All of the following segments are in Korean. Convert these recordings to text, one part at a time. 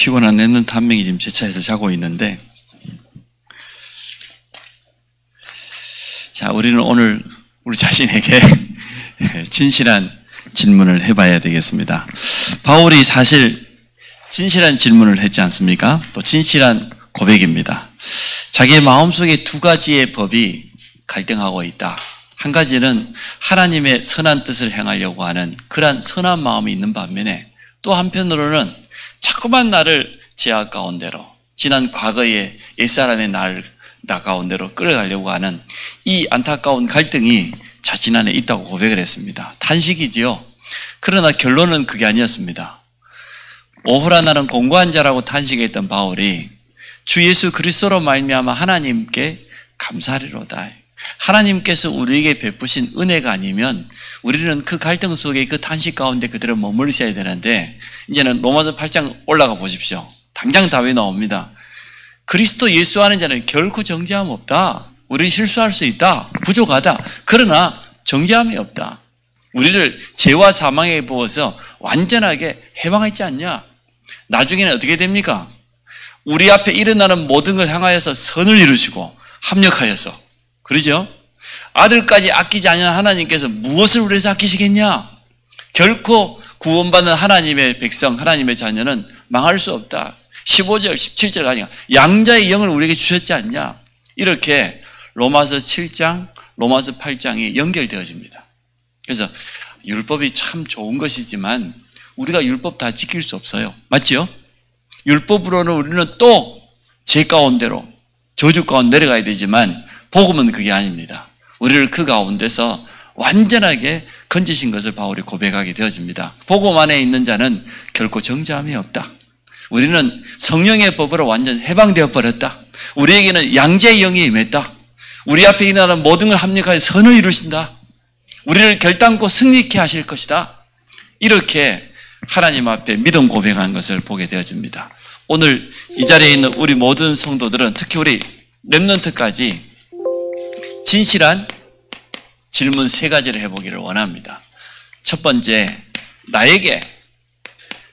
피곤한 랩런트 한 명이 지금 제 차에서 자고 있는데, 자, 우리는 오늘 우리 자신에게 진실한 질문을 해봐야 되겠습니다. 바울이 사실 진실한 질문을 했지 않습니까? 또 진실한 고백입니다. 자기의 마음속에 두 가지의 법이 갈등하고 있다. 한 가지는 하나님의 선한 뜻을 행하려고 하는 그러한 선한 마음이 있는 반면에, 또 한편으로는 자꾸만 나를 죄악 가운데로, 지난 과거의 옛사람의 나 가운데로 끌어가려고 하는 이 안타까운 갈등이 자신 안에 있다고 고백을 했습니다. 탄식이지요. 그러나 결론은 그게 아니었습니다. 오호라 나는 공고한 자라고 탄식했던 바울이 주 예수 그리스도로 말미암아 하나님께 감사하리로다. 하나님께서 우리에게 베푸신 은혜가 아니면 우리는 그 갈등 속에, 그 탄식 가운데 그대로 머물러 있어야 되는데, 이제는 로마서 8장 올라가 보십시오. 당장 답이 나옵니다. 그리스도 예수 하는 자는 결코 정죄함 없다. 우리는 실수할 수 있다. 부족하다. 그러나 정죄함이 없다. 우리를 죄와 사망에 부어서 완전하게 해방했지 않냐? 나중에는 어떻게 됩니까? 우리 앞에 일어나는 모든 걸 향하여서 선을 이루시고 합력하여서, 그러죠? 아들까지 아끼지 않는 하나님께서 무엇을 우리에서 아끼시겠냐? 결코 구원받는 하나님의 백성, 하나님의 자녀는 망할 수 없다. 15절, 17절 가니까 양자의 영을 우리에게 주셨지 않냐? 이렇게 로마서 7장, 로마서 8장이 연결되어집니다. 그래서 율법이 참 좋은 것이지만 우리가 율법 다 지킬 수 없어요. 맞지요? 율법으로는 우리는 또 죄 가운데로, 저주 가운데 내려가야 되지만 복음은 그게 아닙니다. 우리를 그 가운데서 완전하게 건지신 것을 바울이 고백하게 되어집니다. 복음 안에 있는 자는 결코 정죄함이 없다. 우리는 성령의 법으로 완전 해방되어 버렸다. 우리에게는 양자의 영이 임했다. 우리 앞에 일어나는 모든 걸 합력하여 선을 이루신다. 우리를 결단코 승리케 하실 것이다. 이렇게 하나님 앞에 믿음 고백한 것을 보게 되어집니다. 오늘 이 자리에 있는 우리 모든 성도들은, 특히 우리 렘넌트까지 진실한 질문 3가지를 해보기를 원합니다. 첫 번째, 나에게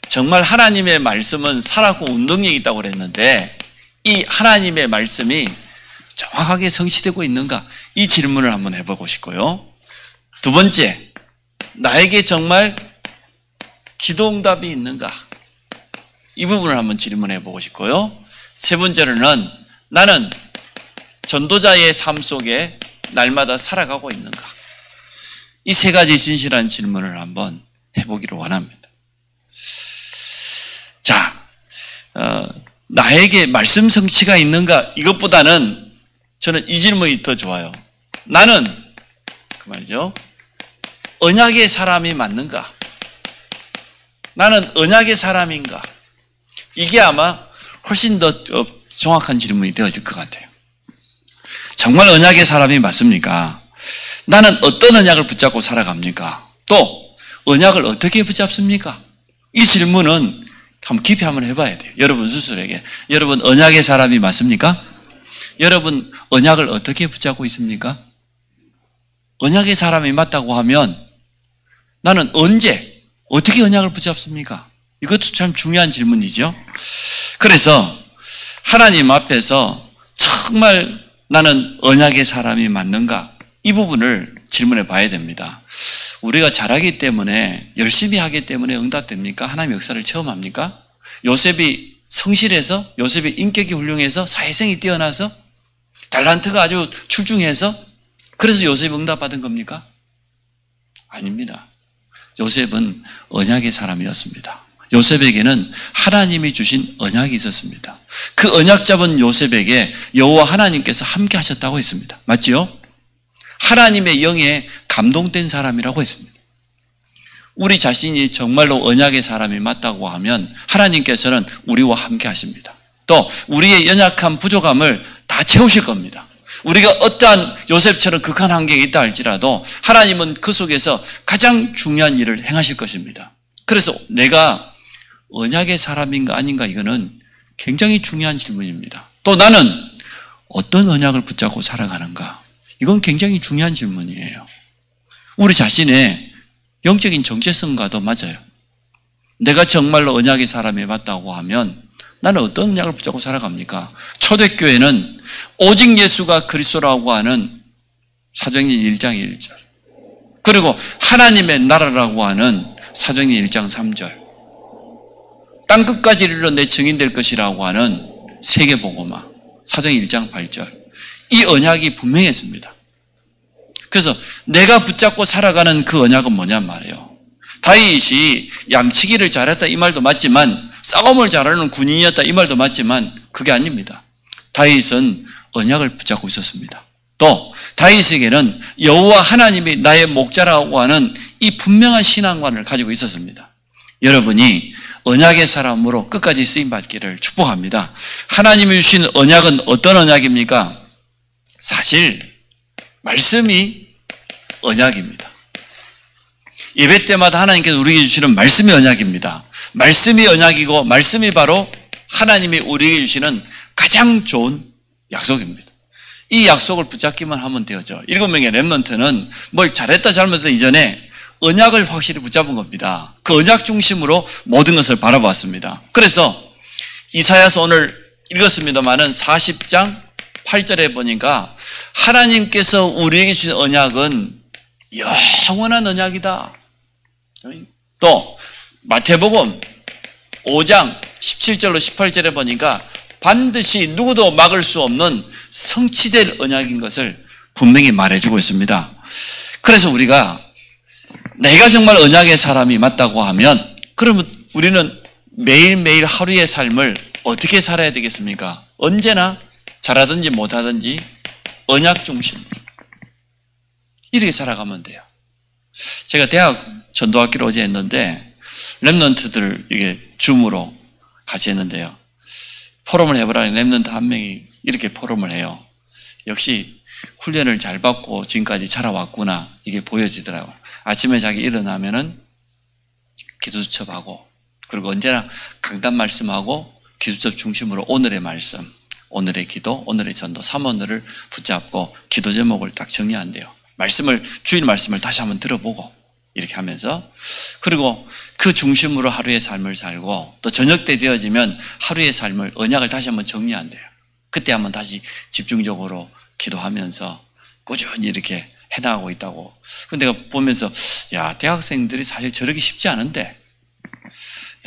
정말 하나님의 말씀은 살았고 운동력이 있다고 그랬는데 이 하나님의 말씀이 정확하게 성취되고 있는가? 이 질문을 한번 해보고 싶고요. 두 번째, 나에게 정말 기도응답이 있는가? 이 부분을 한번 질문해 보고 싶고요. 세 번째로는 나는 전도자의 삶 속에 날마다 살아가고 있는가? 이 3가지 진실한 질문을 한번 해보기를 원합니다. 자, 나에게 말씀 성취가 있는가? 이것보다는 저는 이 질문이 더 좋아요. 나는, 그 말이죠, 언약의 사람이 맞는가? 나는 언약의 사람인가? 이게 아마 훨씬 더 정확한 질문이 되어질 것 같아요. 정말 언약의 사람이 맞습니까? 나는 어떤 언약을 붙잡고 살아갑니까? 또 언약을 어떻게 붙잡습니까? 이 질문은 한번 깊이 한번 해봐야 돼요. 여러분 스스로에게. 여러분 언약의 사람이 맞습니까? 여러분 언약을 어떻게 붙잡고 있습니까? 언약의 사람이 맞다고 하면 나는 언제, 어떻게 언약을 붙잡습니까? 이것도 참 중요한 질문이죠. 그래서 하나님 앞에서 정말 나는 언약의 사람이 맞는가? 이 부분을 질문해 봐야 됩니다. 우리가 잘하기 때문에, 열심히 하기 때문에 응답됩니까? 하나님의 역사를 체험합니까? 요셉이 성실해서, 요셉이 인격이 훌륭해서, 사회성이 뛰어나서, 달란트가 아주 출중해서, 그래서 요셉이 응답받은 겁니까? 아닙니다. 요셉은 언약의 사람이었습니다. 요셉에게는 하나님이 주신 언약이 있었습니다. 그 언약 잡은 요셉에게 여호와 하나님께서 함께 하셨다고 했습니다. 맞지요? 하나님의 영에 감동된 사람이라고 했습니다. 우리 자신이 정말로 언약의 사람이 맞다고 하면 하나님께서는 우리와 함께 하십니다. 또 우리의 연약한 부족함을 다 채우실 겁니다. 우리가 어떠한 요셉처럼 극한 환경에 있다 할지라도 하나님은 그 속에서 가장 중요한 일을 행하실 것입니다. 그래서 내가 언약의 사람인가 아닌가, 이거는 굉장히 중요한 질문입니다. 또 나는 어떤 언약을 붙잡고 살아가는가, 이건 굉장히 중요한 질문이에요. 우리 자신의 영적인 정체성과도 맞아요. 내가 정말로 언약의 사람이 맞다고 하면 나는 어떤 언약을 붙잡고 살아갑니까? 초대교회는 오직 예수가 그리스도라고 하는 사도행전 1장 1절, 그리고 하나님의 나라라고 하는 사도행전 1장 3절, 땅끝까지 이르러 내 증인될 것이라고 하는 세계복음화 사도행전 1장 8절, 이 언약이 분명했습니다. 그래서 내가 붙잡고 살아가는 그 언약은 뭐냔 말이에요. 다윗이 양치기를 잘했다 이 말도 맞지만, 싸움을 잘하는 군인이었다 이 말도 맞지만 그게 아닙니다. 다윗은 언약을 붙잡고 있었습니다. 또 다윗에게는 여호와 하나님이 나의 목자라고 하는 이 분명한 신앙관을 가지고 있었습니다. 여러분이 언약의 사람으로 끝까지 쓰임받기를 축복합니다. 하나님이 주신 언약은 어떤 언약입니까? 사실 말씀이 언약입니다. 예배 때마다 하나님께서 우리에게 주시는 말씀이 언약입니다. 말씀이 언약이고 말씀이 바로 하나님이 우리에게 주시는 가장 좋은 약속입니다. 이 약속을 붙잡기만 하면 되죠. 7명의 렘넌트는 뭘 잘했다 잘못했다 이전에 언약을 확실히 붙잡은 겁니다. 그 언약 중심으로 모든 것을 바라봤습니다. 그래서 이사야서 오늘 읽었습니다마는 40장 8절에 보니까 하나님께서 우리에게 주신 언약은 영원한 언약이다. 또 마태복음 5장 17절로 18절에 보니까 반드시 누구도 막을 수 없는 성취될 언약인 것을 분명히 말해주고 있습니다. 그래서 우리가 내가 정말 언약의 사람이 맞다고 하면, 그러면 우리는 매일매일 하루의 삶을 어떻게 살아야 되겠습니까? 언제나 잘하든지 못하든지 언약 중심으로 이렇게 살아가면 돼요. 제가 대학 전도학기를 어제 했는데 렘넌트들 이게 줌으로 같이 했는데요. 포럼을 해보라니 렘넌트 한 명이 이렇게 포럼을 해요. 역시 훈련을 잘 받고 지금까지 자라왔구나, 이게 보여지더라고요. 아침에 자기 일어나면은 기도 수첩하고, 그리고 언제나 강단 말씀하고 기도 수첩 중심으로 오늘의 말씀, 오늘의 기도, 오늘의 전도 3원을 붙잡고 기도 제목을 딱 정리한대요. 주일 말씀을 다시 한번 들어보고 이렇게 하면서, 그리고 그 중심으로 하루의 삶을 살고, 또 저녁 때 되어지면 하루의 삶을, 언약을 다시 한번 정리한대요. 그때 한번 다시 집중적으로 기도하면서 꾸준히 이렇게 해나가고 있다고. 근데 내가 보면서, 야, 대학생들이 사실 저러기 쉽지 않은데,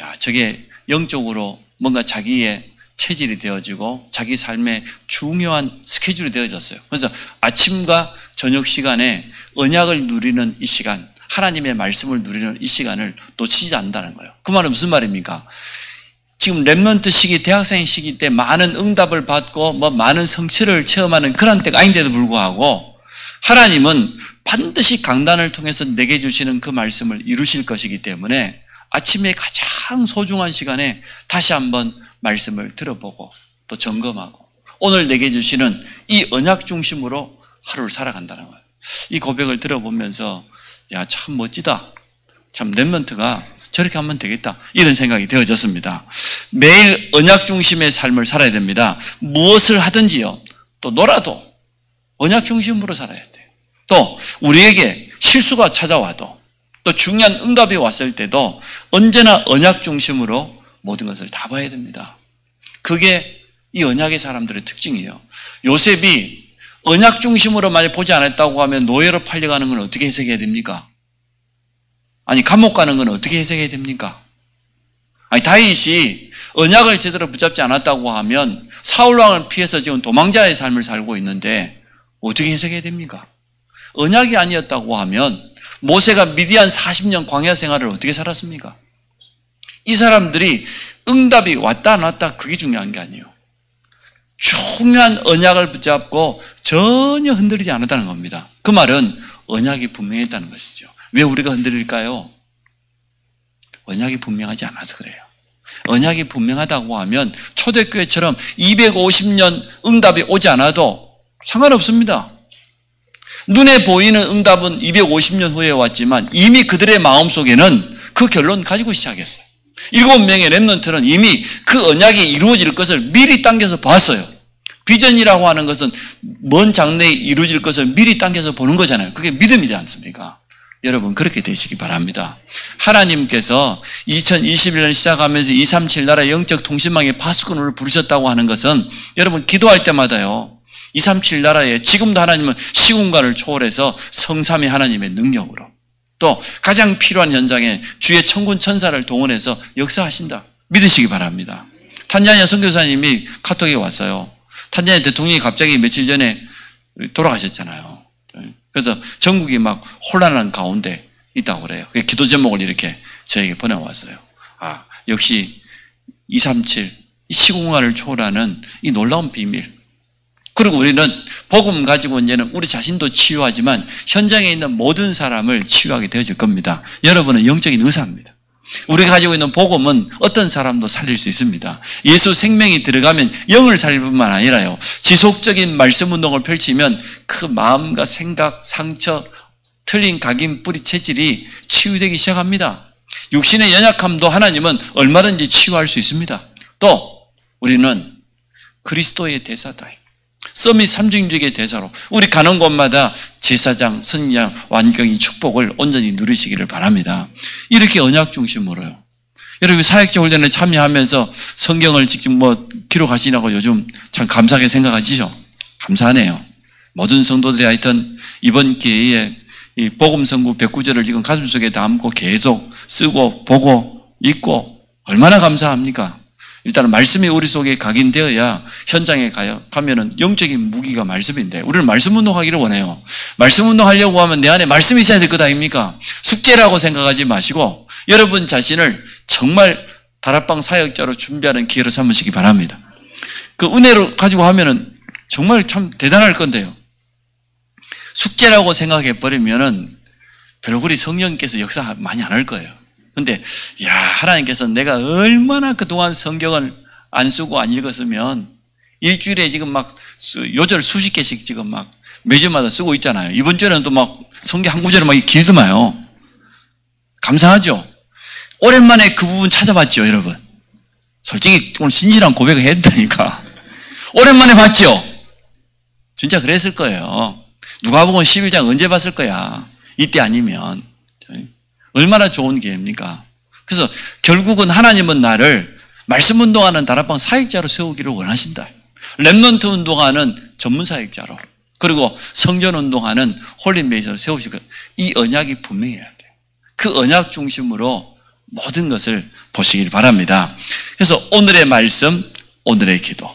야, 저게 영적으로 뭔가 자기의 체질이 되어지고 자기 삶의 중요한 스케줄이 되어졌어요. 그래서 아침과 저녁 시간에 언약을 누리는 이 시간, 하나님의 말씀을 누리는 이 시간을 놓치지 않는다는 거예요. 그 말은 무슨 말입니까? 지금 렘넌트 시기, 대학생 시기 때 많은 응답을 받고 많은 성취를 체험하는 그런 때가 아닌데도 불구하고 하나님은 반드시 강단을 통해서 내게 주시는 그 말씀을 이루실 것이기 때문에 아침에 가장 소중한 시간에 다시 한번 말씀을 들어보고 또 점검하고 오늘 내게 주시는 이 언약 중심으로 하루를 살아간다는 거예요. 이 고백을 들어보면서, 야, 참 멋지다. 참 렘넌트가 저렇게 하면 되겠다, 이런 생각이 되어졌습니다. 매일 언약 중심의 삶을 살아야 됩니다. 무엇을 하든지요, 또 놀아도 언약 중심으로 살아야 돼요. 또 우리에게 실수가 찾아와도, 또 중요한 응답이 왔을 때도 언제나 언약 중심으로 모든 것을 다 봐야 됩니다. 그게 이 언약의 사람들의 특징이에요. 요셉이 언약 중심으로 만약 보지 않았다고 하면 노예로 팔려가는 건 어떻게 해석해야 됩니까? 아니, 감옥 가는 건 어떻게 해석해야 됩니까? 아니, 다윗이 언약을 제대로 붙잡지 않았다고 하면 사울왕을 피해서 지금 도망자의 삶을 살고 있는데 어떻게 해석해야 됩니까? 언약이 아니었다고 하면 모세가 미디안 40년 광야 생활을 어떻게 살았습니까? 이 사람들이 응답이 왔다 안 왔다 그게 중요한 게 아니에요. 중요한 언약을 붙잡고 전혀 흔들리지 않았다는 겁니다. 그 말은 언약이 분명했다는 것이죠. 왜 우리가 흔들릴까요? 언약이 분명하지 않아서 그래요. 언약이 분명하다고 하면 초대교회처럼 250년 응답이 오지 않아도 상관없습니다. 눈에 보이는 응답은 250년 후에 왔지만 이미 그들의 마음속에는 그 결론 가지고 시작했어요. 7명의 렘넌트는 이미 그 언약이 이루어질 것을 미리 당겨서 봤어요. 비전이라고 하는 것은 먼 장래에 이루어질 것을 미리 당겨서 보는 거잖아요. 그게 믿음이지 않습니까? 여러분 그렇게 되시기 바랍니다. 하나님께서 2021년 시작하면서 237 나라 영적 통신망의 파수꾼을 부르셨다고 하는 것은 여러분 기도할 때마다요. 237 나라에 지금도 하나님은 시공간을 초월해서 성삼위 하나님의 능력으로 또 가장 필요한 현장에 주의 천군 천사를 동원해서 역사하신다. 믿으시기 바랍니다. 탄자니아 선교사님이 카톡에 왔어요. 탄자니아 대통령이 갑자기 며칠 전에 돌아가셨잖아요. 그래서 전국이 막 혼란한 가운데 있다고 그래요. 기도 제목을 이렇게 저에게 보내왔어요. 아, 역시 237, 이 시공간을 초월하는 이 놀라운 비밀. 그리고 우리는 복음 가지고 이제는 우리 자신도 치유하지만 현장에 있는 모든 사람을 치유하게 되어질 겁니다. 여러분은 영적인 의사입니다. 우리가 가지고 있는 복음은 어떤 사람도 살릴 수 있습니다. 예수 생명이 들어가면 영을 살릴 뿐만 아니라요. 지속적인 말씀 운동을 펼치면 그 마음과 생각, 상처, 틀린 각인, 뿌리, 체질이 치유되기 시작합니다. 육신의 연약함도 하나님은 얼마든지 치유할 수 있습니다. 또 우리는 그리스도의 대사다. 서밋 삼중직의 대사로 우리 가는 곳마다 제사장, 선양, 완경의 축복을 온전히 누리시기를 바랍니다. 이렇게 언약 중심으로요. 여러분 사역자 훈련에 참여하면서 성경을 직접 기록하시라고 요즘 참 감사하게 생각하시죠? 감사하네요. 모든 성도들이 하여튼 이번 기회에 이 복음 선구 109절을 지금 가슴속에 담고 계속 쓰고 보고 읽고 얼마나 감사합니까? 일단은 말씀이 우리 속에 각인되어야 현장에 가면은 영적인 무기가 말씀인데 우리는 말씀 운동하기를 원해요. 말씀 운동하려고 하면 내 안에 말씀이 있어야 될 것 아닙니까? 숙제라고 생각하지 마시고 여러분 자신을 정말 다락방 사역자로 준비하는 기회로 삼으시기 바랍니다. 그 은혜로 가지고 하면은 정말 참 대단할 건데요. 숙제라고 생각해 버리면은 별로 그리 성령께서 역사 많이 안 할 거예요. 근데 야 하나님께서 내가 얼마나 그동안 성경을 안 쓰고 안 읽었으면 일주일에 지금 막 요절 수십 개씩 지금 막 매주마다 쓰고 있잖아요. 이번 주에는 또 막 성경 한 구절에 막 길더만요. 감사하죠. 오랜만에 그 부분 찾아봤죠, 여러분. 솔직히 오늘 진실한 고백을 해야 된다니까. 오랜만에 봤죠. 진짜 그랬을 거예요. 누가복음 11장 언제 봤을 거야. 이때 아니면. 얼마나 좋은 기회입니까? 그래서 결국은 하나님은 나를 말씀 운동하는 다락방 사역자로 세우기를 원하신다. 렘넌트 운동하는 전문 사역자로 그리고 성전 운동하는 홀린메이서로 세우시고 이 언약이 분명해야 돼요. 그 언약 중심으로 모든 것을 보시길 바랍니다. 그래서 오늘의 말씀, 오늘의 기도,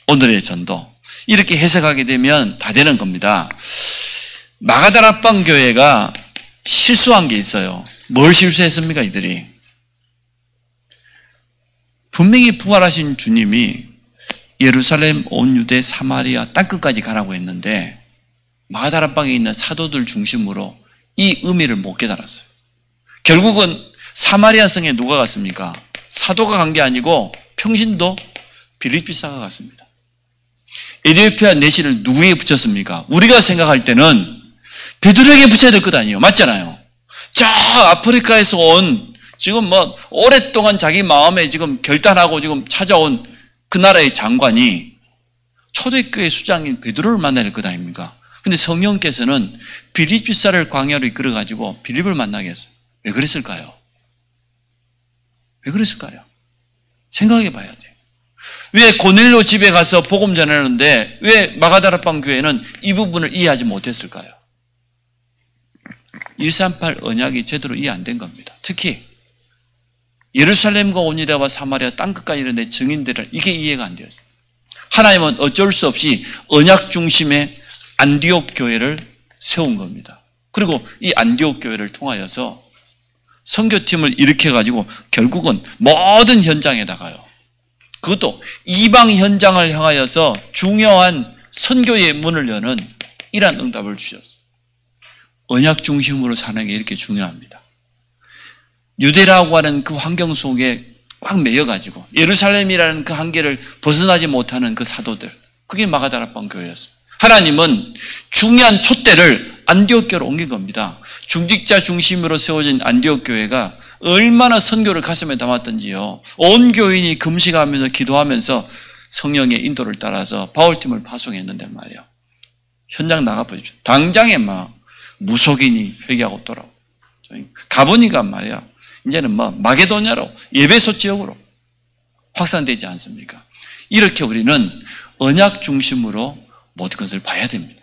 오늘의 전도 이렇게 해석하게 되면 다 되는 겁니다. 마가다락방 교회가 실수한 게 있어요. 뭘 실수했습니까, 이들이? 분명히 부활하신 주님이 예루살렘, 온 유대, 사마리아 땅끝까지 가라고 했는데 마가다락방에 있는 사도들 중심으로 이 의미를 못 깨달았어요. 결국은 사마리아 성에 누가 갔습니까? 사도가 간 게 아니고 평신도 빌립비사가 갔습니다. 에티오피아 내시를 누구에게 붙였습니까? 우리가 생각할 때는 베드로에게 붙여야 될 것 아니에요. 맞잖아요. 저 아프리카에서 온 지금 뭐 오랫동안 자기 마음에 지금 결단하고 지금 찾아온 그 나라의 장관이 초대교회 수장인 베드로를 만나야 될 것 아닙니까? 근데 성령께서는 빌립비사를 광야로 이끌어가지고 빌립을 만나게 했어요. 왜 그랬을까요? 왜 그랬을까요? 생각해 봐야 돼요. 왜 고넬료 집에 가서 복음 전하는데 왜 마가다락방 교회는 이 부분을 이해하지 못했을까요? 138 언약이 제대로 이해 안 된 겁니다. 특히 예루살렘과 온 유다와 사마리아 땅끝까지 이르는 증인들을 이게 이해가 안 돼요. 하나님은 어쩔 수 없이 언약 중심의 안디옥 교회를 세운 겁니다. 그리고 이 안디옥 교회를 통하여서 선교팀을 일으켜가지고 결국은 모든 현장에다가요. 그것도 이방 현장을 향하여서 중요한 선교의 문을 여는 이러한 응답을 주셨어요. 언약 중심으로 사는 게 이렇게 중요합니다. 유대라고 하는 그 환경 속에 꽉 매여가지고 예루살렘이라는 그 한계를 벗어나지 못하는 그 사도들, 그게 마가다락방 교회였습니다. 하나님은 중요한 촛대를 안디옥 교회로 옮긴 겁니다. 중직자 중심으로 세워진 안디옥 교회가 얼마나 선교를 가슴에 담았던지요. 온 교인이 금식하면서 기도하면서 성령의 인도를 따라서 바울팀을 파송했는데 말이에요. 현장 나가보십시오. 당장에 막 무속인이 회개하고 돌아오고 가보니까 말이야. 이제는 마게도냐로 예배소 지역으로 확산되지 않습니까? 이렇게 우리는 언약 중심으로 모든 것을 봐야 됩니다.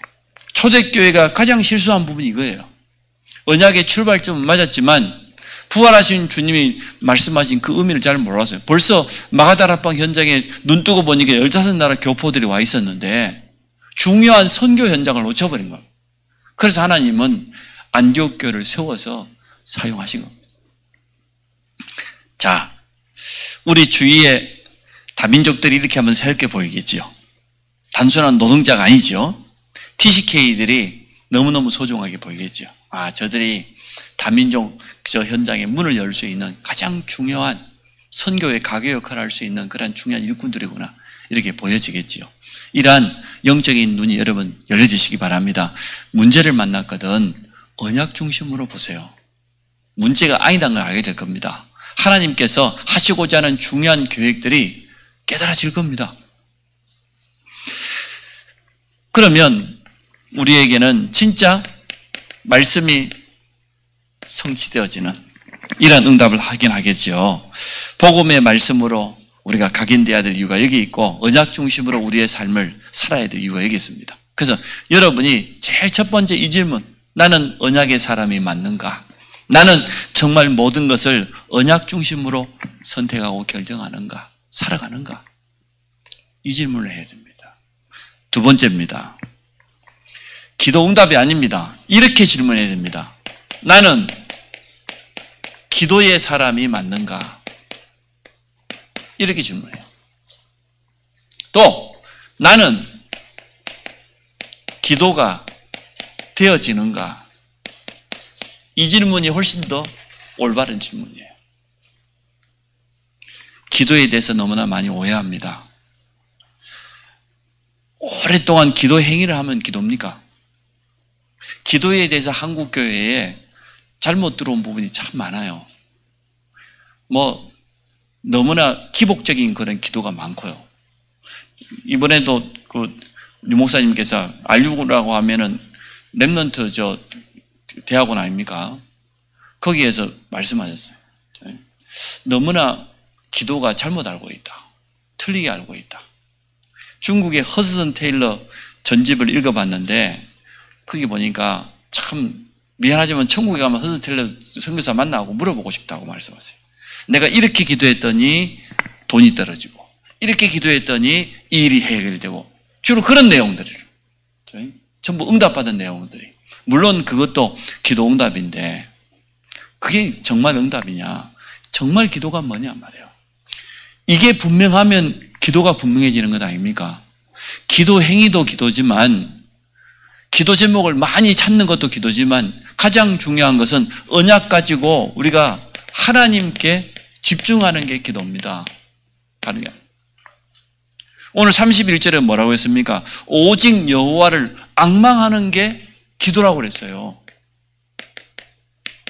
초대교회가 가장 실수한 부분이 이거예요. 언약의 출발점은 맞았지만 부활하신 주님이 말씀하신 그 의미를 잘 몰랐어요. 벌써 마가다락방 현장에 눈 뜨고 보니까 15나라 교포들이 와 있었는데 중요한 선교 현장을 놓쳐버린 겁니다. 그래서 하나님은 안디옥교를 세워서 사용하신 겁니다. 자, 우리 주위에 다민족들이 이렇게 한번 새롭게 보이겠지요. 단순한 노동자가 아니죠. TCK들이 너무너무 소중하게 보이겠죠. 저들이 다민족 저 현장에 문을 열 수 있는 가장 중요한 선교의 가교 역할을 할 수 있는 그런 중요한 일꾼들이구나. 이렇게 보여지겠지요. 이러한 영적인 눈이 여러분 열려지시기 바랍니다. 문제를 만났거든 언약 중심으로 보세요. 문제가 아니다는 걸 알게 될 겁니다. 하나님께서 하시고자 하는 중요한 계획들이 깨달아질 겁니다. 그러면 우리에게는 진짜 말씀이 성취되어지는 이런 응답을 하긴 하겠죠. 복음의 말씀으로 우리가 각인되어야 될 이유가 여기 있고 언약 중심으로 우리의 삶을 살아야 될 이유가 여기 있습니다. 그래서 여러분이 제일 첫 번째 이 질문, 나는 언약의 사람이 맞는가? 나는 정말 모든 것을 언약 중심으로 선택하고 결정하는가? 살아가는가? 이 질문을 해야 됩니다. 두 번째입니다. 기도 응답이 아닙니다. 이렇게 질문해야 됩니다. 나는 기도의 사람이 맞는가? 이렇게 질문해요. 또 나는 기도가 되어지는가? 이 질문이 훨씬 더 올바른 질문이에요. 기도에 대해서 너무나 많이 오해합니다. 오랫동안 기도 행위를 하면 기도입니까? 기도에 대해서 한국교회에 잘못 들어온 부분이 참 많아요. 너무나 기복적인 그런 기도가 많고요. 이번에도 유 목사님께서 RU라고 하면은 렘넌트 대학원 아닙니까? 거기에서 말씀하셨어요. 너무나 기도가 잘못 알고 있다. 틀리게 알고 있다. 중국의 허스턴 테일러 전집을 읽어봤는데 거기 보니까 참 미안하지만 천국에 가면 허스턴 테일러 선교사 만나고 물어보고 싶다고 말씀하세요. 내가 이렇게 기도했더니 돈이 떨어지고 이렇게 기도했더니 이 일이 해결되고 주로 그런 내용들을 전부 응답받은 내용들이 물론 그것도 기도 응답인데 그게 정말 응답이냐? 정말 기도가 뭐냐 말이에요. 이게 분명하면 기도가 분명해지는 것 아닙니까? 기도 행위도 기도지만 기도 제목을 많이 찾는 것도 기도지만 가장 중요한 것은 언약 가지고 우리가 하나님께 집중하는 게 기도입니다. 다른 게 오늘 31절에 뭐라고 했습니까? 오직 여호와를 앙망하는 게 기도라고 그랬어요.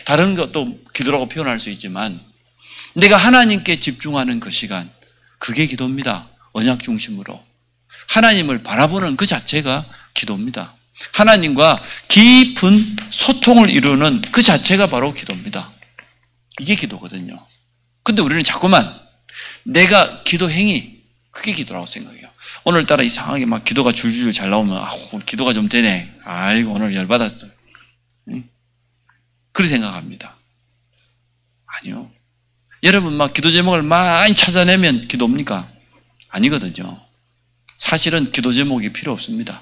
다른 것도 기도라고 표현할 수 있지만 내가 하나님께 집중하는 그 시간, 그게 기도입니다. 언약 중심으로. 하나님을 바라보는 그 자체가 기도입니다. 하나님과 깊은 소통을 이루는 그 자체가 바로 기도입니다. 이게 기도거든요. 근데 우리는 자꾸만 내가 기도 행위, 그게 기도라고 생각해요. 오늘따라 이상하게 막 기도가 줄줄 잘 나오면 기도가 좀 되네. 아이고 오늘 열받았어. 그렇게 생각합니다. 아니요. 여러분 막 기도 제목을 많이 찾아내면 기도입니까? 아니거든요. 사실은 기도 제목이 필요 없습니다.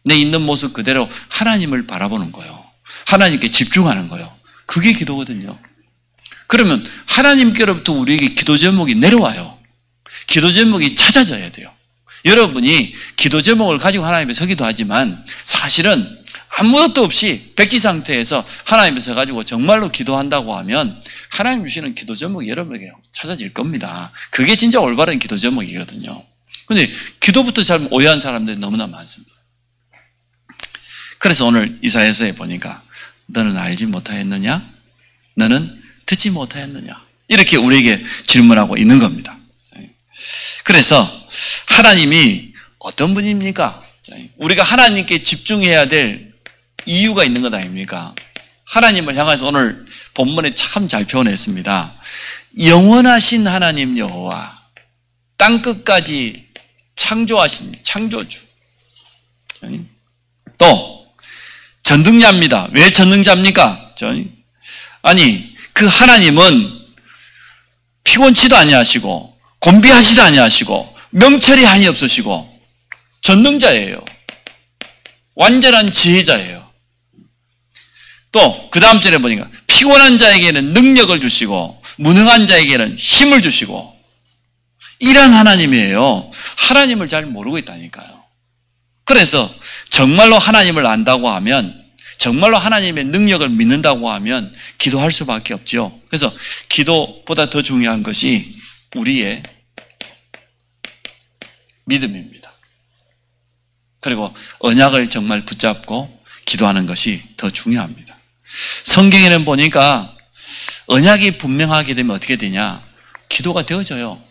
내 있는 모습 그대로 하나님을 바라보는 거예요. 하나님께 집중하는 거예요. 그게 기도거든요. 그러면 하나님께로부터 우리에게 기도 제목이 내려와요. 기도 제목이 찾아져야 돼요. 여러분이 기도 제목을 가지고 하나님 앞에 서기도 하지만 사실은 아무것도 없이 백지 상태에서 하나님 앞에 서가지고 정말로 기도한다고 하면 하나님 주시는 기도 제목이 여러분에게 찾아질 겁니다. 그게 진짜 올바른 기도 제목이거든요. 근데 기도부터 잘 오해한 사람들이 너무나 많습니다. 그래서 오늘 이사야서에 보니까 너는 알지 못하였느냐? 너는 듣지 못하였느냐? 이렇게 우리에게 질문하고 있는 겁니다. 그래서 하나님이 어떤 분입니까? 우리가 하나님께 집중해야 될 이유가 있는 것 아닙니까? 하나님을 향해서 오늘 본문에 참 잘 표현했습니다. 영원하신 하나님 여호와, 땅끝까지 창조하신 창조주. 또 전능자입니다. 왜 전능자입니까? 아니, 그 하나님은 피곤치도 아니하시고 곤비하시도 아니하시고 명철이 한이 없으시고 전능자예요. 완전한 지혜자예요. 또 그 다음 절에 보니까 피곤한 자에게는 능력을 주시고 무능한 자에게는 힘을 주시고, 이런 하나님이에요. 하나님을 잘 모르고 있다니까요. 그래서 정말로 하나님을 안다고 하면, 정말로 하나님의 능력을 믿는다고 하면 기도할 수밖에 없죠. 그래서 기도보다 더 중요한 것이 우리의 믿음입니다. 그리고 언약을 정말 붙잡고 기도하는 것이 더 중요합니다. 성경에는 보니까 언약이 분명하게 되면 어떻게 되냐? 기도가 되어져요.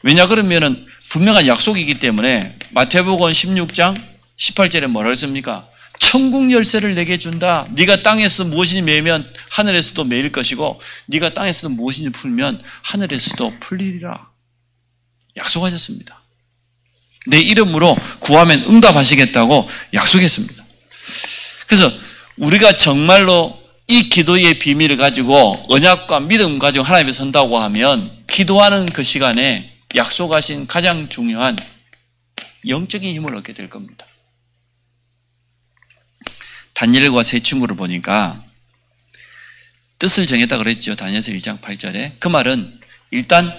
왜냐 그러면은 분명한 약속이기 때문에 마태복음 16장 18절에 뭐라 했습니까? 천국 열쇠를 내게 준다. 네가 땅에서 무엇이니 매면 하늘에서도 매일 것이고 네가 땅에서도 무엇이니 풀면 하늘에서도 풀리리라. 약속하셨습니다. 내 이름으로 구하면 응답하시겠다고 약속했습니다. 그래서 우리가 정말로 이 기도의 비밀을 가지고 언약과 믿음 가지고 하나님 앞에 선다고 하면 기도하는 그 시간에 약속하신 가장 중요한 영적인 힘을 얻게 될 겁니다. 다니엘과 세 친구를 보니까 뜻을 정했다 그랬죠. 다니엘서 1장 8절에. 그 말은 일단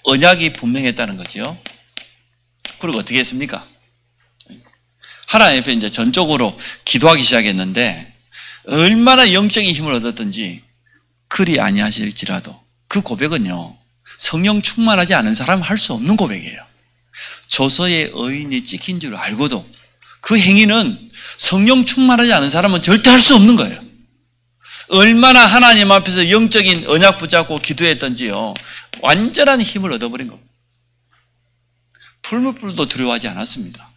언약이 분명했다는 거죠. 그리고 어떻게 했습니까? 하나님 앞에 이제 전적으로 기도하기 시작했는데 얼마나 영적인 힘을 얻었든지 그리 아니하실지라도 그 고백은요, 성령 충만하지 않은 사람은 할 수 없는 고백이에요. 조서의 의인이 찍힌 줄 알고도 그 행위는 성령 충만하지 않은 사람은 절대 할 수 없는 거예요. 얼마나 하나님 앞에서 영적인 언약 붙잡고 기도했던지요, 완전한 힘을 얻어버린 겁니다. 풀무불도 두려워하지 않았습니다.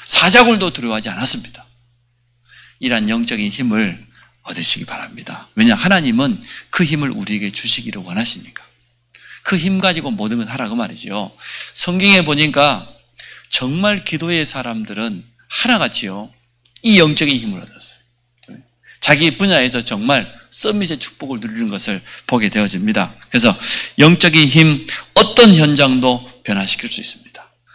사자굴도 두려워하지 않았습니다. 이러한 영적인 힘을 얻으시기 바랍니다. 왜냐, 하나님은 그 힘을 우리에게 주시기를 원하시니까. 그 힘 가지고 모든 걸 하라고 말이죠. 성경에 보니까 정말 기도의 사람들은 하나같이요, 이 영적인 힘을 얻었어요. 자기 분야에서 정말 서밋의 축복을 누리는 것을 보게 되어집니다. 그래서 영적인 힘, 어떤 현장도 변화시킬 수 있습니다.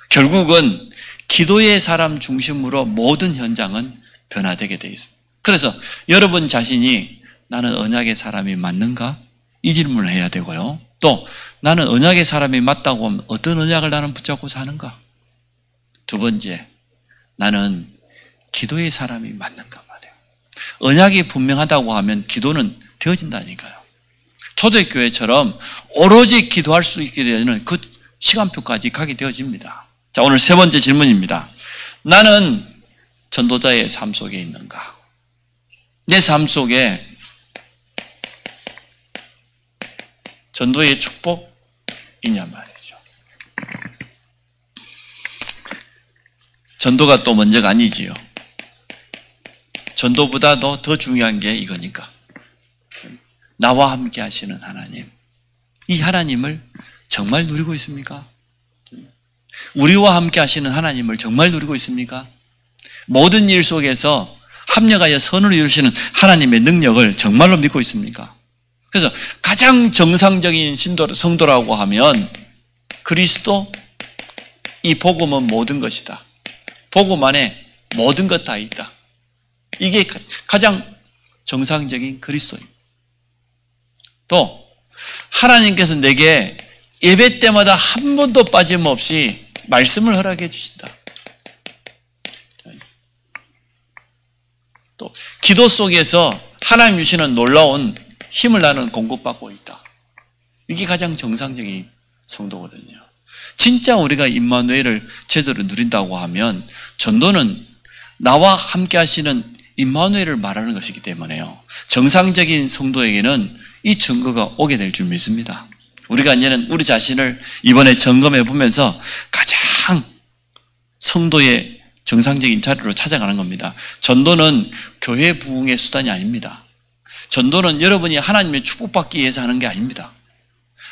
결국은 기도의 사람 중심으로 모든 현장은 변화되게 되어 있습니다. 그래서 여러분 자신이 나는 언약의 사람이 맞는가? 이 질문을 해야 되고요. 또 나는 언약의 사람이 맞다고 하면 어떤 언약을 나는 붙잡고 사는가? 두 번째, 나는 기도의 사람이 맞는가 말이에요. 언약이 분명하다고 하면 기도는 되어진다니까요. 초대교회처럼 오로지 기도할 수 있게 되는 그 시간표까지 가게 되어집니다. 자, 오늘 세 번째 질문입니다. 나는 전도자의 삶 속에 있는가? 내 삶 속에 전도의 축복 있냐 말이죠. 전도가 또 먼저가 아니지요. 전도보다도 더 중요한 게 이거니까. 나와 함께 하시는 하나님. 이 하나님을 정말 누리고 있습니까? 우리와 함께 하시는 하나님을 정말 누리고 있습니까? 모든 일 속에서 합력하여 선을 이루시는 하나님의 능력을 정말로 믿고 있습니까? 그래서 가장 정상적인 성도라고 하면 그리스도, 이 복음은 모든 것이다. 복음 안에 모든 것 다 있다. 이게 가장 정상적인 그리스도입니다. 또 하나님께서 내게 예배 때마다 한 번도 빠짐없이 말씀을 허락해 주신다. 또 기도 속에서 하나님 주시는 놀라운 힘을 나는 공급받고 있다. 이게 가장 정상적인 성도거든요. 진짜 우리가 임마누엘을 제대로 누린다고 하면 전도는 나와 함께 하시는 임마누엘을 말하는 것이기 때문에요. 정상적인 성도에게는 이 증거가 오게 될 줄 믿습니다. 우리가 이제는 우리 자신을 이번에 점검해 보면서 가장 성도의 정상적인 자리로 찾아가는 겁니다. 전도는 교회 부흥의 수단이 아닙니다. 전도는 여러분이 하나님의 축복받기 위해서 하는 게 아닙니다.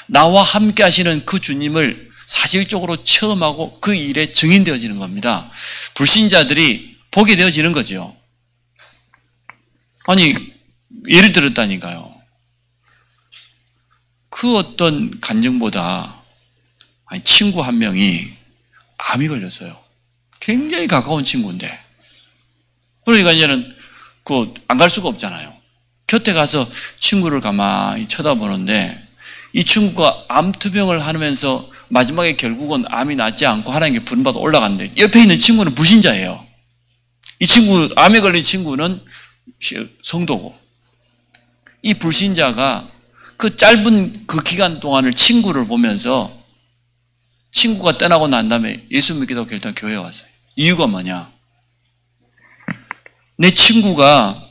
나와 함께 하시는 그 주님을 사실적으로 체험하고 그 일에 증인되어지는 겁니다. 불신자들이 보게 되어지는 거죠. 아니, 예를 들었다니까요. 그 어떤 간증보다 친구 한 명이 암이 걸렸어요. 굉장히 가까운 친구인데. 그러니까 이제는 안 갈 수가 없잖아요. 곁에 가서 친구를 가만히 쳐다보는데 이 친구가 암투병을 하면서 마지막에 결국은 암이 낫지 않고 하나님께 부름받아 올라갔는데 옆에 있는 친구는 불신자예요. 이 친구, 암에 걸린 친구는 성도고 이 불신자가 그 짧은 그 기간 동안을 친구를 보면서 친구가 떠나고 난 다음에 예수 믿기도 결단 교회에 왔어요. 이유가 뭐냐? 내 친구가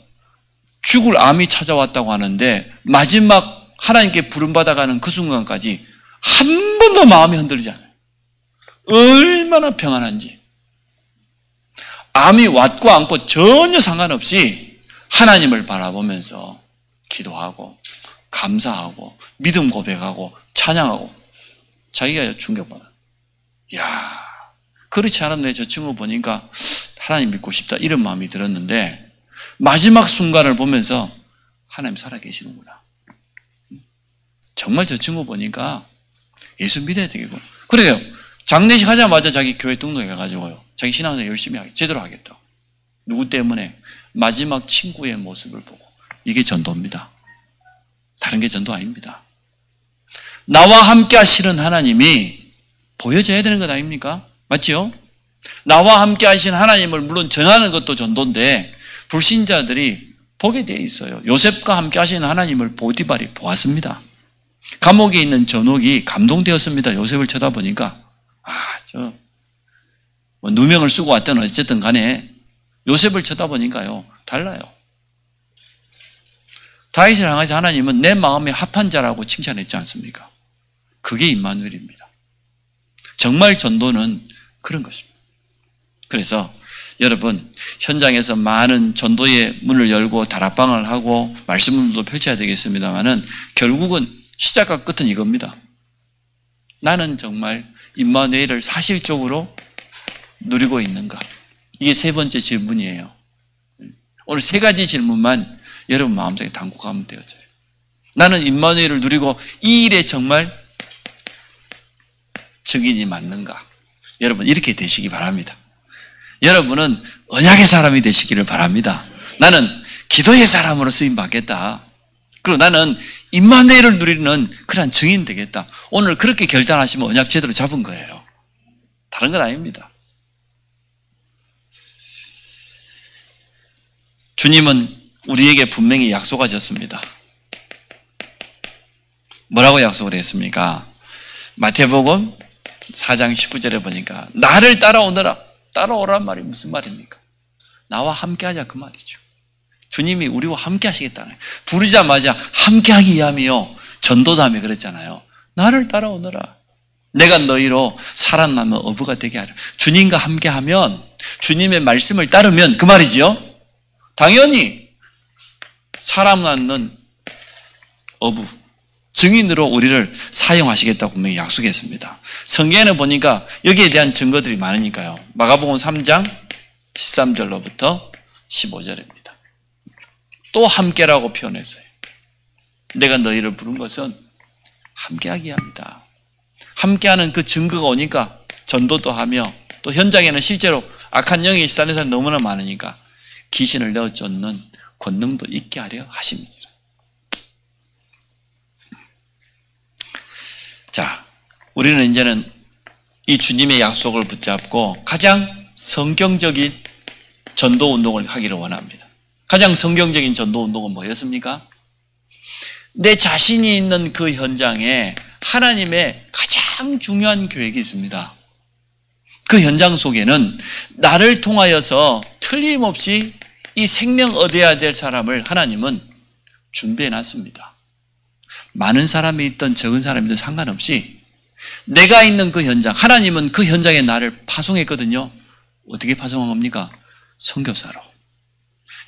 죽을 암이 찾아왔다고 하는데 마지막 하나님께 부름받아가는 그 순간까지 한 번도 마음이 흔들리지 않아요. 얼마나 평안한지. 암이 왔고 않고 전혀 상관없이 하나님을 바라보면서 기도하고 감사하고 믿음 고백하고 찬양하고 자기가 충격받아. 이야, 그렇지 않았네. 저 친구 보니까 하나님 믿고 싶다 이런 마음이 들었는데 마지막 순간을 보면서 하나님 살아계시는구나. 정말 저 친구 보니까 예수 믿어야 되겠고. 그래요. 장례식 하자마자 자기 교회 등록해가지고요. 자기 신앙생활 열심히 하겠다. 제대로 하겠다. 누구 때문에? 마지막 친구의 모습을 보고. 이게 전도입니다. 다른 게 전도 아닙니다. 나와 함께 하시는 하나님이 보여져야 되는 것 아닙니까? 맞죠? 나와 함께 하시는 하나님을 물론 전하는 것도 전도인데 불신자들이 보게 되어 있어요. 요셉과 함께 하시는 하나님을 보디발이 보았습니다. 감옥에 있는 전옥이 감동되었습니다. 요셉을 쳐다보니까 누명을 쓰고 왔든 어쨌든 간에 요셉을 쳐다보니까요 달라요. 다윗을 향해서 하나님은 내 마음에 합한 자라고 칭찬했지 않습니까? 그게 임마누엘입니다. 정말 전도는 그런 것입니다. 그래서 여러분 현장에서 많은 전도의 문을 열고 다락방을 하고 말씀도 펼쳐야 되겠습니다만은 결국은 시작과 끝은 이겁니다. 나는 정말 임마누엘을 사실적으로 누리고 있는가? 이게 세 번째 질문이에요. 오늘 세 가지 질문만 여러분 마음속에 담고 가면 되어져요. 나는 임마누엘을 누리고 이 일에 정말 증인이 맞는가? 여러분 이렇게 되시기 바랍니다. 여러분은 언약의 사람이 되시기를 바랍니다. 나는 기도의 사람으로 쓰임받겠다. 그리고 나는 임마누엘을 누리는 그런 증인 되겠다. 오늘 그렇게 결단하시면 언약 제대로 잡은 거예요. 다른 건 아닙니다. 주님은 우리에게 분명히 약속하셨습니다. 뭐라고 약속을 했습니까? 마태복음 4장 19절에 보니까 나를 따라오너라. 따라오란 말이 무슨 말입니까? 나와 함께 하자 그 말이죠. 주님이 우리와 함께 하시겠다는 거예요. 부르자마자 함께 하기 위함이요. 전도자매 그랬잖아요. 나를 따라오너라. 내가 너희로 살아남는 어부가 되게 하라. 주님과 함께 하면 주님의 말씀을 따르면 그 말이지요. 당연히 살아남는 어부, 증인으로 우리를 사용하시겠다고 분명히 약속했습니다. 성경에는 보니까 여기에 대한 증거들이 많으니까요. 마가복음 3장 13절로부터 15절입니다. 또 함께라고 표현했어요. 내가 너희를 부른 것은 함께하기 위함이다. 함께하는 그 증거가 오니까 전도도 하며 또 현장에는 실제로 악한 영이 시달리는 사람이 너무나 많으니까 귀신을 내어쫓는 권능도 있게 하려 하십니다. 자, 우리는 이제는 이 주님의 약속을 붙잡고 가장 성경적인 전도 운동을 하기를 원합니다. 가장 성경적인 전도 운동은 뭐였습니까? 내 자신이 있는 그 현장에 하나님의 가장 중요한 계획이 있습니다. 그 현장 속에는 나를 통하여서 틀림없이 이 생명 얻어야 될 사람을 하나님은 준비해 놨습니다. 많은 사람이 있든 적은 사람이 있든 상관없이 내가 있는 그 현장, 하나님은 그 현장에 나를 파송했거든요. 어떻게 파송한 겁니까? 선교사로.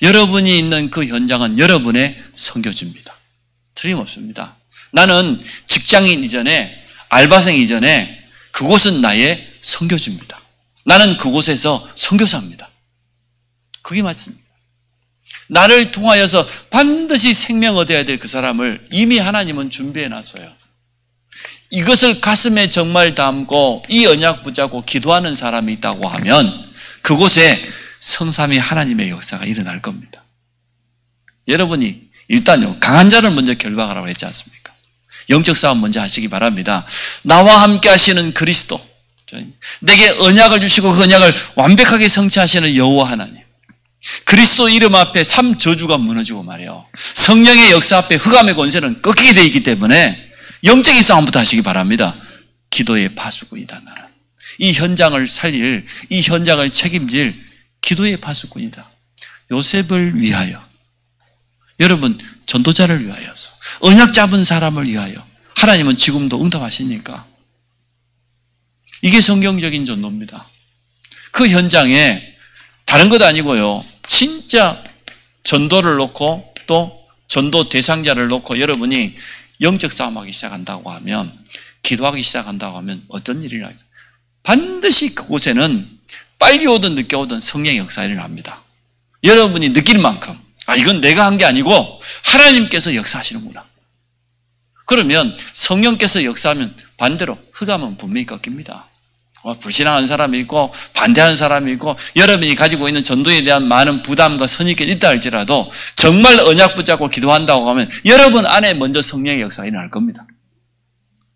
여러분이 있는 그 현장은 여러분의 선교지입니다. 틀림없습니다. 나는 직장인 이전에, 알바생 이전에 그곳은 나의 선교지입니다. 나는 그곳에서 선교사입니다. 그게 맞습니다. 나를 통하여서 반드시 생명 얻어야 될 그 사람을 이미 하나님은 준비해 놨어요. 이것을 가슴에 정말 담고 이 언약 붙잡고 기도하는 사람이 있다고 하면 그곳에 성삼위 하나님의 역사가 일어날 겁니다. 여러분이 일단요, 강한 자를 먼저 결박하라고 했지 않습니까? 영적 싸움 먼저 하시기 바랍니다. 나와 함께 하시는 그리스도, 내게 언약을 주시고 그 언약을 완벽하게 성취하시는 여호와 하나님, 그리스도 이름 앞에 3저주가 무너지고 말이에요. 성령의 역사 앞에 흑암의 권세는 꺾이게 되어 있기 때문에 영적인 싸움부터 하시기 바랍니다. 기도의 파수꾼이다. 나는 이 현장을 살릴, 이 현장을 책임질 기도의 파수꾼이다. 요셉을 위하여, 여러분 전도자를 위하여서, 언약 잡은 사람을 위하여 하나님은 지금도 응답하시니까 이게 성경적인 전도입니다. 그 현장에 다른 것 아니고요, 진짜 전도를 놓고 또 전도 대상자를 놓고 여러분이 영적 싸움하기 시작한다고 하면, 기도하기 시작한다고 하면 어떤 일이 일어나요? 반드시 그곳에는 빨리 오든 늦게 오든 성령의 역사가 일어납니다. 여러분이 느낄 만큼, 이건 내가 한 게 아니고 하나님께서 역사하시는구나. 그러면 성령께서 역사하면 반대로 흑암은 분명히 꺾입니다. 불신앙하는 사람이 있고 반대하는 사람이 있고 여러분이 가지고 있는 전도에 대한 많은 부담과 선입견이 있다 할지라도 정말 언약 붙잡고 기도한다고 하면 여러분 안에 먼저 성령의 역사가 일어날 겁니다.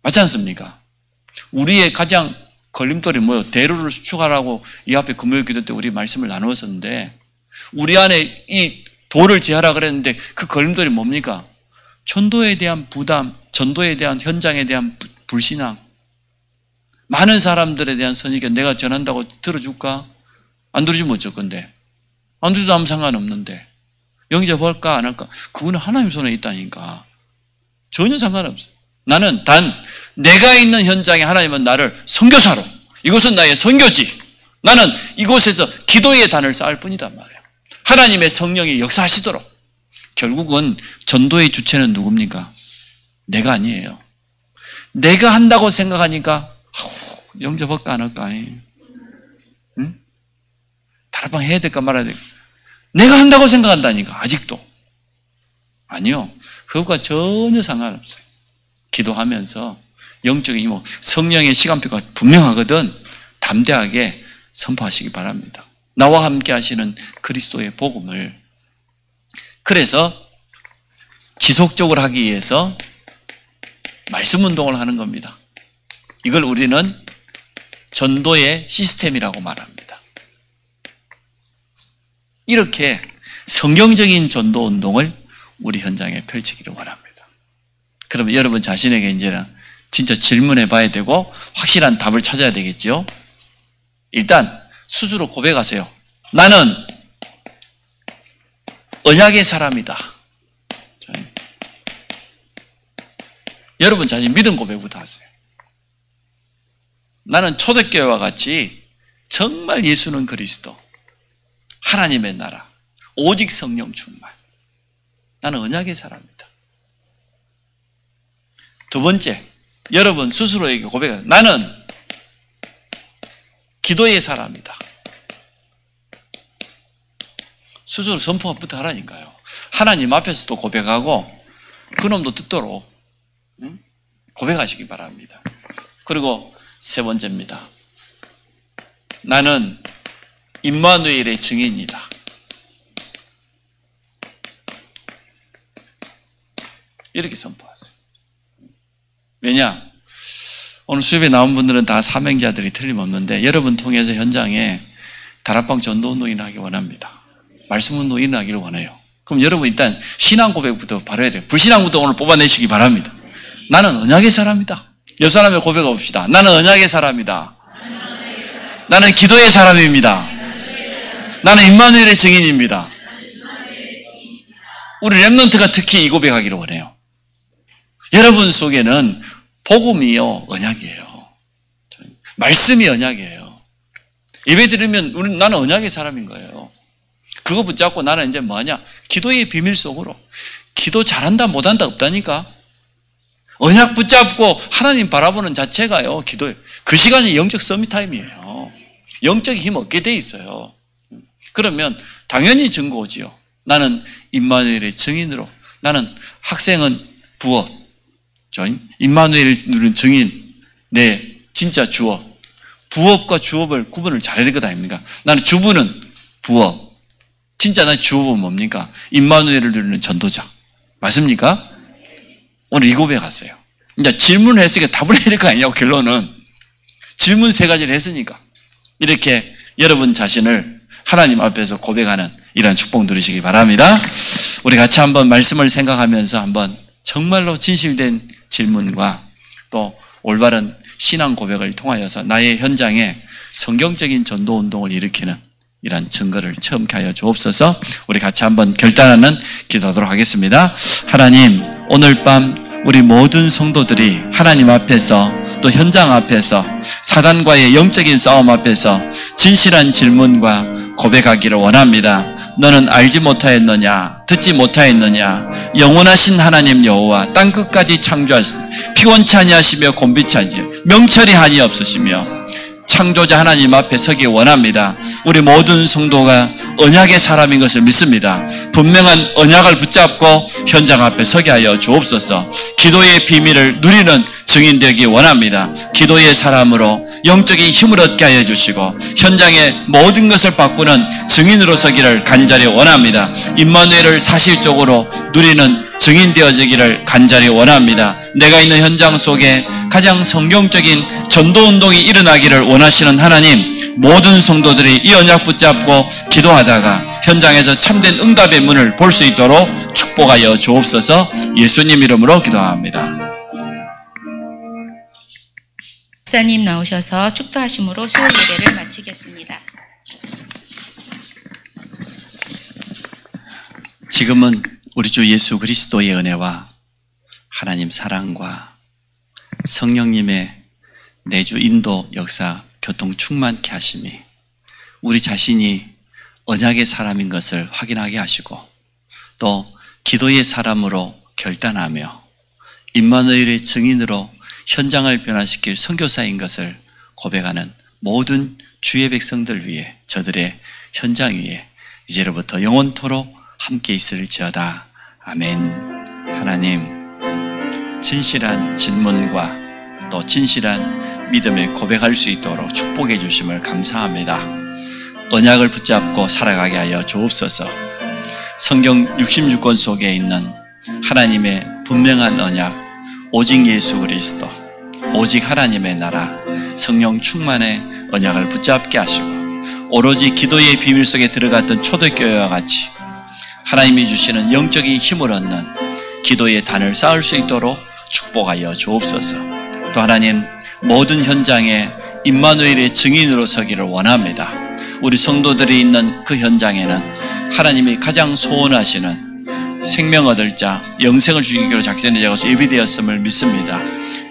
맞지 않습니까? 우리의 가장 걸림돌이 뭐예요? 대로를 수축하라고 이 앞에 금요일 기도 때 우리 말씀을 나누었었는데, 우리 안에 이 도를 제하라 그랬는데 그 걸림돌이 뭡니까? 전도에 대한 부담, 전도에 대한 현장에 대한 불신앙, 많은 사람들에 대한 선입견. 내가 전한다고 들어줄까? 안 들어주면 어쩔 건데, 안 들어도 아무 상관없는데, 영접할까 안 할까? 그거는 하나님 손에 있다니까. 전혀 상관없어요. 나는 단 내가 있는 현장에 하나님은 나를 선교사로, 이곳은 나의 선교지, 나는 이곳에서 기도의 단을 쌓을 뿐이단 말이에요. 하나님의 성령이 역사하시도록. 결국은 전도의 주체는 누굽니까? 내가 아니에요. 내가 한다고 생각하니까 영접할까 안 할까? 응? 다락방 해야 될까 말아야 될까? 내가 한다고 생각한다니까. 아직도. 아니요. 그것과 전혀 상관없어요. 기도하면서 영적인 이모, 성령의 시간표가 분명하거든 담대하게 선포하시기 바랍니다. 나와 함께 하시는 그리스도의 복음을. 그래서 지속적으로 하기 위해서 말씀 운동을 하는 겁니다. 이걸 우리는 전도의 시스템이라고 말합니다. 이렇게 성경적인 전도 운동을 우리 현장에 펼치기를 원합니다. 그러면 여러분 자신에게 이제는 진짜 질문해 봐야 되고 확실한 답을 찾아야 되겠죠. 일단 스스로 고백하세요. 나는 언약의 사람이다. 여러분 자신 믿음 고백부터 하세요. 나는 초대교회와 같이 정말 예수는 그리스도, 하나님의 나라, 오직 성령 충만. 나는 언약의 사람이다. 두 번째, 여러분 스스로에게 고백해요. 나는 기도의 사람이다. 스스로 선포부터 하라니까요. 하나님 앞에서도 고백하고 그놈도 듣도록 고백하시기 바랍니다. 그리고 세 번째입니다. 나는 임마누엘의 증인이다. 이렇게 선포하세요. 왜냐? 오늘 수업에 나온 분들은 다 사명자들이 틀림없는데 여러분 통해서 현장에 다락방 전도운동이 일어나기 원합니다. 말씀운동이 일어나기를 원해요. 그럼 여러분 일단 신앙 고백부터 바로 해야 돼요. 불신앙부터 오늘 뽑아내시기 바랍니다. 나는 언약의 사람이다. 옆 사람의 고백해 봅시다. 나는 언약의 사람이다. 나는 기도의 사람입니다. 나는 임마누엘의 증인입니다. 우리 렘넌트가 특히 이 고백하기를 원해요. 여러분 속에는 복음이요 언약이에요. 말씀이 언약이에요. 예배 드리면 나는 언약의 사람인 거예요. 그거 붙잡고 나는 이제 뭐하냐? 기도의 비밀 속으로. 기도 잘한다 못한다 없다니까. 언약 붙잡고 하나님 바라보는 자체가요, 기도예요. 그 시간이 영적 서밋타임이에요. 영적인 힘 얻게 돼 있어요. 그러면 당연히 증거 오지요. 나는 임마누엘의 증인으로, 나는 학생은 부업, 임마누엘을 누린 증인, 내 진짜 주업. 부업과 주업을 구분을 잘해야 될 것 아닙니까? 나는 주부는 부업, 진짜 나 주업은 뭡니까? 임마누엘을 누리는 전도자. 맞습니까? 오늘 이 고백 갔어요. 이제 질문을 했으니까 답을 해야 될 거 아니냐고, 결론은. 질문 3가지를 했으니까. 이렇게 여러분 자신을 하나님 앞에서 고백하는 이런 축복 누리시기 바랍니다. 우리 같이 한번 말씀을 생각하면서 한번 정말로 진실된 질문과 또 올바른 신앙 고백을 통하여서 나의 현장에 성경적인 전도 운동을 일으키는 이런 증거를 체험케 하여 주옵소서. 우리 같이 한번 결단하는 기도하도록 하겠습니다. 하나님, 오늘 밤 우리 모든 성도들이 하나님 앞에서 또 현장 앞에서 사단과의 영적인 싸움 앞에서 진실한 질문과 고백하기를 원합니다. 너는 알지 못하였느냐? 듣지 못하였느냐? 영원하신 하나님 여호와 땅끝까지 창조하신 피곤치 아니하시며 곤비치 아니하시며 명철이 한이 없으시며 창조자 하나님 앞에 서기 원합니다. 우리 모든 성도가 언약의 사람인 것을 믿습니다. 분명한 언약을 붙잡고 현장 앞에 서게 하여 주옵소서. 기도의 비밀을 누리는 증인 되기 원합니다. 기도의 사람으로 영적인 힘을 얻게 하여 주시고 현장의 모든 것을 바꾸는 증인으로 서기를 간절히 원합니다. 임마누엘을 사실적으로 누리는 증인 되어지기를 간절히 원합니다. 내가 있는 현장 속에 가장 성경적인 전도운동이 일어나기를 원하시는 하나님, 모든 성도들이 이 언약 붙잡고 기도하다가 현장에서 참된 응답의 문을 볼 수 있도록 축복하여 주옵소서. 예수님 이름으로 기도합니다. 목사님 나오셔서 축도하심으로 수요 예배를 마치겠습니다. 지금은 우리 주 예수 그리스도의 은혜와 하나님 사랑과 성령님의 내주 인도 역사 교통 충만케 하심이 우리 자신이 언약의 사람인 것을 확인하게 하시고 또 기도의 사람으로 결단하며 임마누엘의 증인으로 현장을 변화시킬 선교사인 것을 고백하는 모든 주의 백성들 위해 저들의 현장 위에 이제로부터 영원토록 함께 있을지어다. 아멘. 하나님, 진실한 질문과 또 진실한 믿음에 고백할 수 있도록 축복해 주심을 감사합니다. 언약을 붙잡고 살아가게 하여 주옵소서. 성경 66권 속에 있는 하나님의 분명한 언약, 오직 예수 그리스도, 오직 하나님의 나라, 성령 충만의 언약을 붙잡게 하시고 오로지 기도의 비밀 속에 들어갔던 초대교회와 같이 하나님이 주시는 영적인 힘을 얻는 기도의 단을 쌓을 수 있도록 축복하여 주옵소서. 또 하나님, 모든 현장에 임마누엘의 증인으로 서기를 원합니다. 우리 성도들이 있는 그 현장에는 하나님이 가장 소원하시는 생명 얻을 자, 영생을 주기로 작전에 적어서 예비되었음을 믿습니다.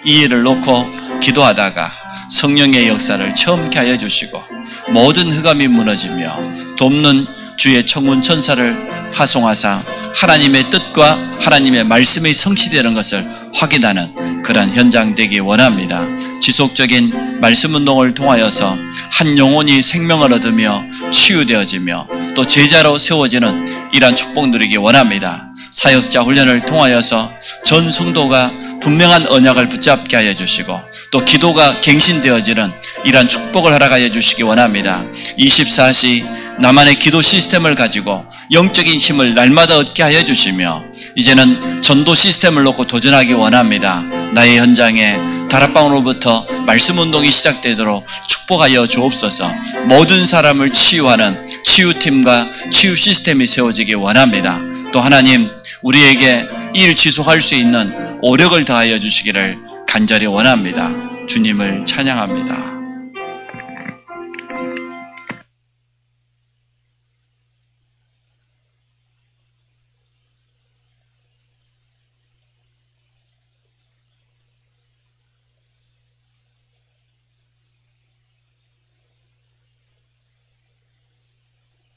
이 일을 놓고 기도하다가 성령의 역사를 체험케 하여 주시고 모든 흑암이 무너지며 돕는 주의 청군 천사를 파송하사 하나님의 뜻과 하나님의 말씀이 성취되는 것을 확인하는 그런 현장 되기 원합니다. 지속적인 말씀 운동을 통하여서 한 영혼이 생명을 얻으며 치유되어지며 또 제자로 세워지는 이러한 축복 누리기 원합니다. 사역자 훈련을 통하여서 전 성도가 분명한 언약을 붙잡게 하여 주시고 또 기도가 갱신되어지는 이러한 축복을 허락하여 주시기 원합니다. 24시 나만의 기도 시스템을 가지고 영적인 힘을 날마다 얻게 하여 주시며 이제는 전도 시스템을 놓고 도전하기 원합니다. 나의 현장에 다락방으로부터 말씀 운동이 시작되도록 축복하여 주옵소서. 모든 사람을 치유하는 치유팀과 치유 시스템이 세워지기 원합니다. 또 하나님, 우리에게 이 일 지속할 수 있는 오력을 더하여 주시기를 간절히 원합니다. 주님을 찬양합니다.